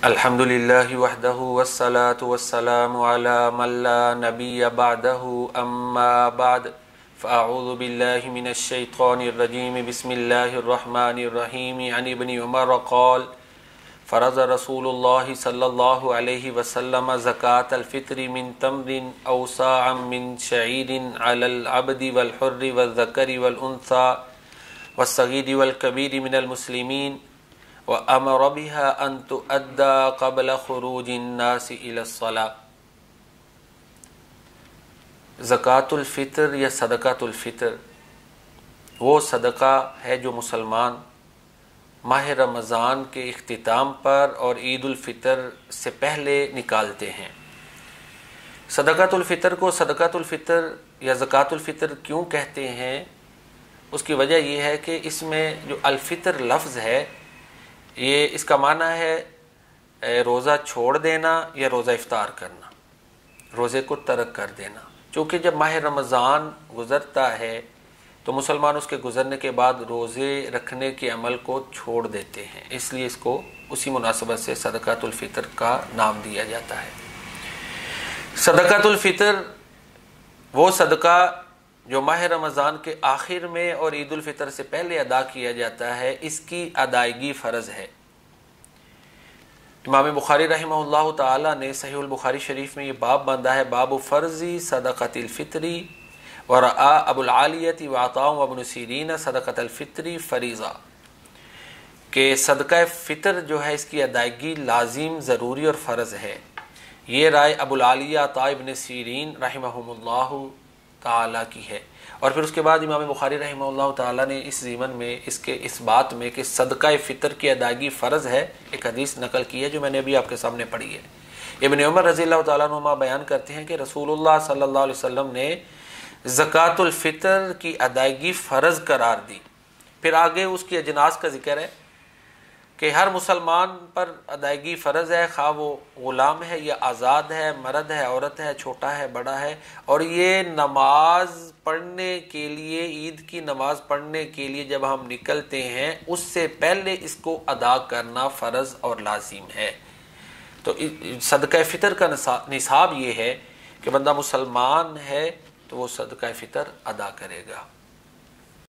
अल्हम्दुलिल्लाहि वहदहु वस्सलातु वस्सलामु अला मन ला नबिय्य बअदहु अम्मा बाद फ़अऊज़ु बिल्लाहि मिनश शैतानिर रजीम बिस्मिल्लाहिर रहमानिर रहीम अन इब्न उमर क़ाल फ़रज़ रसूलुल्लाहि सल्लल्लाहु अलैहि वसल्लम ज़कातल फ़ित्री मिन तमरिन औ साअम मिन शईरिन अलल अब्दि वल हुर्रि वल ज़करि वल उन्सा वस्सगीरि वल कबीरि मिनल मुस्लिमीन व अमर बिहा अन तुअद्दा क़ब्ल ख़ुरूजिन नास इला स्सलाह। ज़कातुल फ़ितर या सदक़ातुल फ़ितर वो सदका है जो मुसलमान माह रमज़ान के इख्तिताम पर और ईद उल फ़ितर से पहले निकालते हैं। सदक़ातुल फ़ितर को सदक़ातुल फ़ितर या ज़कातुल फ़ितर क्यों कहते हैं, उसकी वजह यह है कि इसमें जो अल फ़ितर लफ्ज़ है ये इसका माना है रोज़ा छोड़ देना या रोज़ा इफ्तार करना, रोज़े को तर्क कर देना। चूँकि जब माह रमज़ान गुज़रता है तो मुसलमान उसके गुज़रने के बाद रोज़े रखने के अमल को छोड़ देते हैं, इसलिए इसको उसी मुनासबत से सदक़ातुल फ़ितर का नाम दिया जाता है। सदक़ातुल फ़ितर वो सदका जो माह रमज़ान के आखिर में और ईद उल फ़ितर से पहले अदा किया जाता है, इसकी अदायगी फ़र्ज़ है। इमाम बुखारी रहमहुल्लाह ताला ने सहीहुल बुखारी शरीफ में ये बाब बांधा है, बाबु फ़र्ज़ी सदक़तिल फ़ित्री व रआ अबुल आलियति व अता व इब्न सीरीन सदक़तल फ़ित्री फ़रीज़ा, के सदका फ़ितर जो है इसकी अदायगी लाजिम, ज़रूरी और फ़र्ज़ है। ये राय अबुल आलिया अता इब्न सीरीन रहमहुमुल्लाह ताला की है। और फिर उसके बाद इमाम बुखारी रहमहुल्लाह ताला ने इस ज़ीमन में इसके इस बात में कि सदका फ़ितर की अदायगी फ़र्ज़ है एक हदीस नकल की है जो मैंने अभी आपके सामने पढ़ी है। इब्न उमर रज़ियल्लाहु ताला अन्हुमा बयान करते हैं कि रसूलुल्लाह सल्लल्लाहु अलैहि वसल्लम ने ज़कातुल फ़ितर की अदायगी फ़र्ज़ करार दी। फिर आगे उसकी अजनास का जिक्र है कि हर मुसलमान पर अदायगी फ़र्ज़ है, खा वो ग़ुलाम है या आज़ाद है, मर्द है, औरत है, छोटा है, बड़ा है। और ये नमाज पढ़ने के लिए, ईद की नमाज पढ़ने के लिए जब हम निकलते हैं उससे पहले इसको अदा करना फ़र्ज़ और लाजिम है। तो सदका फ़ितर का निसाब ये है कि बंदा मुसलमान है तो वो सदका फ़ितर अदा करेगा।